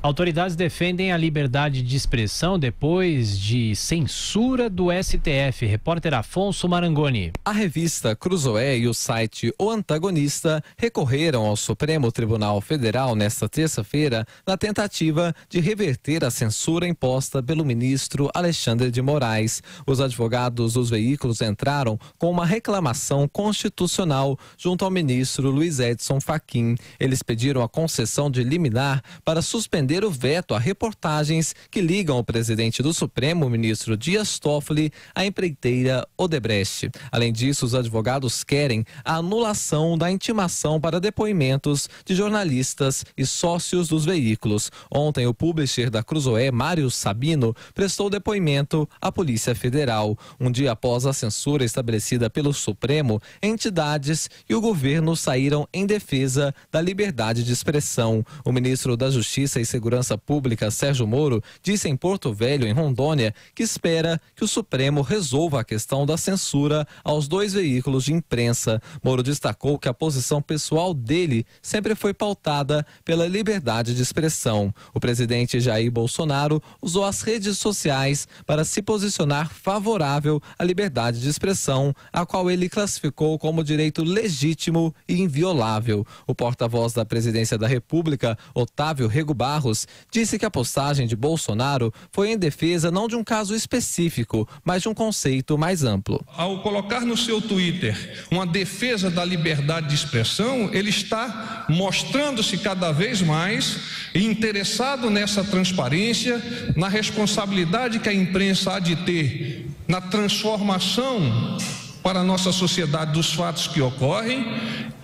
Autoridades defendem a liberdade de expressão depois de censura do STF. Repórter Afonso Marangoni. A revista Cruzoé e o site O Antagonista recorreram ao Supremo Tribunal Federal nesta terça-feira na tentativa de reverter a censura imposta pelo ministro Alexandre de Moraes. Os advogados dos veículos entraram com uma reclamação constitucional junto ao ministro Luiz Edson Fachin. Eles pediram a concessão de liminar para suspender o veto a reportagens que ligam o presidente do Supremo, o ministro Dias Toffoli, à empreiteira Odebrecht. Além disso, os advogados querem a anulação da intimação para depoimentos de jornalistas e sócios dos veículos. Ontem, o publisher da Cruzoé, Mário Sabino, prestou depoimento à Polícia Federal. Um dia após a censura estabelecida pelo Supremo, entidades e o governo saíram em defesa da liberdade de expressão. O ministro da Justiça e Segurança Pública, Sérgio Moro, disse em Porto Velho, em Rondônia, que espera que o Supremo resolva a questão da censura aos dois veículos de imprensa. Moro destacou que a posição pessoal dele sempre foi pautada pela liberdade de expressão. O presidente Jair Bolsonaro usou as redes sociais para se posicionar favorável à liberdade de expressão, a qual ele classificou como direito legítimo e inviolável. O porta-voz da Presidência da República, Otávio Rego Barros, disse que a postagem de Bolsonaro foi em defesa não de um caso específico, mas de um conceito mais amplo. Ao colocar no seu Twitter uma defesa da liberdade de expressão, ele está mostrando-se cada vez mais interessado nessa transparência, na responsabilidade que a imprensa há de ter na transformação para a nossa sociedade dos fatos que ocorrem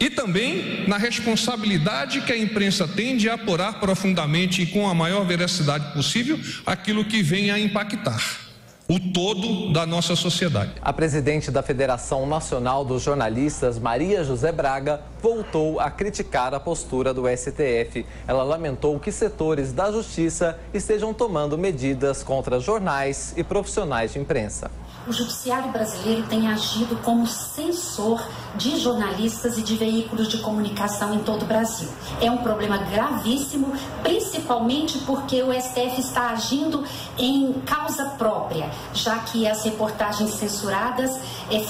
e também na responsabilidade que a imprensa tem de apurar profundamente e com a maior veracidade possível aquilo que venha a impactar o todo da nossa sociedade. A presidente da Federação Nacional dos Jornalistas, Maria José Braga, voltou a criticar a postura do STF. Ela lamentou que setores da justiça estejam tomando medidas contra jornais e profissionais de imprensa. O judiciário brasileiro tem agido como censor de jornalistas e de veículos de comunicação em todo o Brasil. É um problema gravíssimo, principalmente porque o STF está agindo em causa própria, já que as reportagens censuradas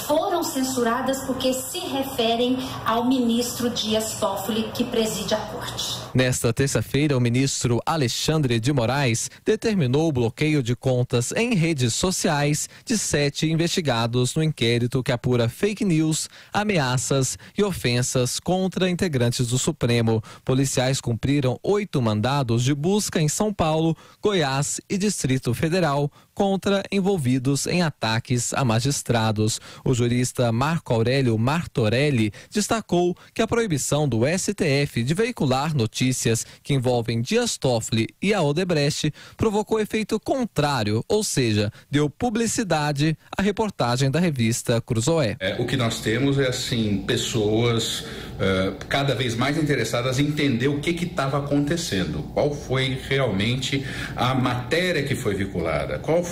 foram censuradas porque se referem ao ministro Dias Toffoli, que preside a corte. Nesta terça-feira, o ministro Alexandre de Moraes determinou o bloqueio de contas em redes sociais de 7 investigados no inquérito que apura fake news, ameaças e ofensas contra integrantes do Supremo. Policiais cumpriram 8 mandados de busca em São Paulo, Goiás e Distrito Federal contra envolvidos em ataques a magistrados. O jurista Marco Aurélio Martorelli destacou que a proibição do STF de veicular notícias que envolvem Dias Toffoli e a Odebrecht provocou efeito contrário, ou seja, deu publicidade à reportagem da revista Cruzoé. O que nós temos é assim, pessoas cada vez mais interessadas em entender o que estava acontecendo, qual foi realmente a matéria que foi vinculada, quais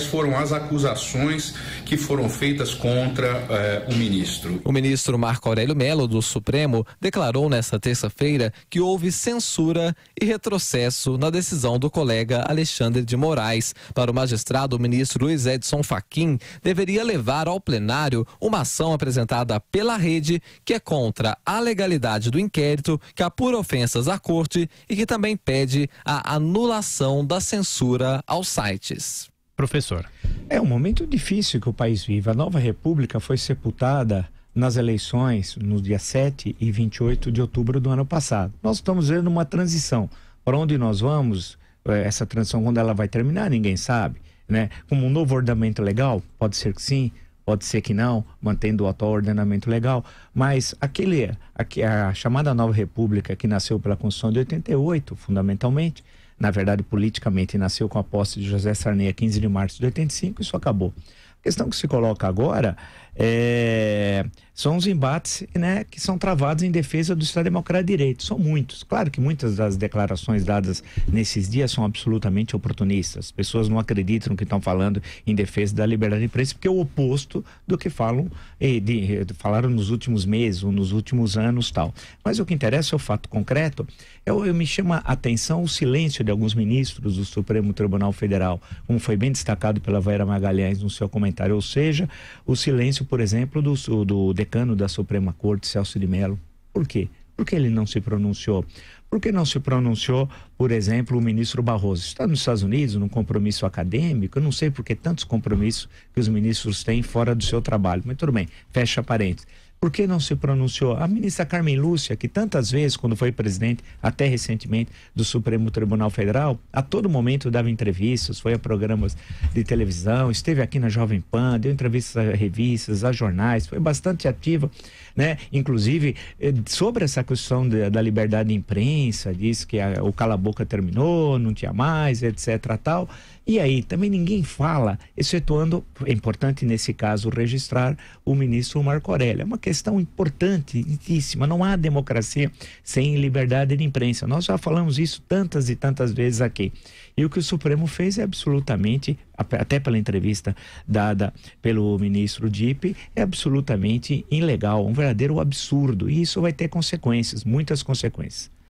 foram as acusações que foram feitas contra o ministro. O ministro Marco Aurélio Mello, do Supremo, declarou nesta terça-feira que houve censura e retrocesso na decisão do colega Alexandre de Moraes. Para o magistrado, o ministro Luiz Edson Fachin deveria levar ao plenário uma ação apresentada pela rede que é contra a legalidade do inquérito, que apura ofensas à corte e que também pede a anulação da censura aos sites. Professor. É um momento difícil que o país vive. A nova república foi sepultada nas eleições no dia 7 e 28 de outubro do ano passado. Nós estamos vendo uma transição. Para onde nós vamos, essa transição, quando ela vai terminar, ninguém sabe, né? Como um novo ordenamento legal, pode ser que sim, pode ser que não, mantendo o atual ordenamento legal, mas a chamada Nova República, que nasceu pela Constituição de 88, fundamentalmente, na verdade, politicamente, nasceu com a posse de José Sarney a 15 de março de 85, isso acabou. A questão que se coloca agora são os embates, né, que são travados em defesa do Estado Democrático de Direito. São muitos. Claro que muitas das declarações dadas nesses dias são absolutamente oportunistas. As pessoas não acreditam no que estão falando em defesa da liberdade de imprensa, porque é o oposto do que falaram nos últimos meses ou nos últimos anos, tal. Mas o que interessa é o fato concreto. Me chama a atenção o silêncio de alguns ministros do Supremo Tribunal Federal, como foi bem destacado pela Vaira Magalhães no seu comentário, ou seja, o silêncio, por exemplo, do decano da Suprema Corte, Celso de Mello. Por quê? Por que ele não se pronunciou? Por que não se pronunciou, por exemplo, o ministro Barroso? Está nos Estados Unidos, num compromisso acadêmico, eu não sei por que tantos compromissos que os ministros têm fora do seu trabalho, mas tudo bem, fecha parênteses. Por que não se pronunciou? A ministra Carmen Lúcia, que tantas vezes, quando foi presidente, até recentemente, do Supremo Tribunal Federal, a todo momento dava entrevistas, foi a programas de televisão, esteve aqui na Jovem Pan, deu entrevistas a revistas, a jornais, foi bastante ativa, né? Inclusive, sobre essa questão da liberdade de imprensa, disse que o cala-boca terminou, não tinha mais, etc. tal. E aí, também ninguém fala, excetuando, é importante nesse caso registrar o ministro Marco Aurélio. É uma questão importantíssima, não há democracia sem liberdade de imprensa. Nós já falamos isso tantas e tantas vezes aqui. E o que o Supremo fez é absolutamente, até pela entrevista dada pelo ministro Dipp, é absolutamente ilegal, um verdadeiro absurdo. E isso vai ter consequências, muitas consequências.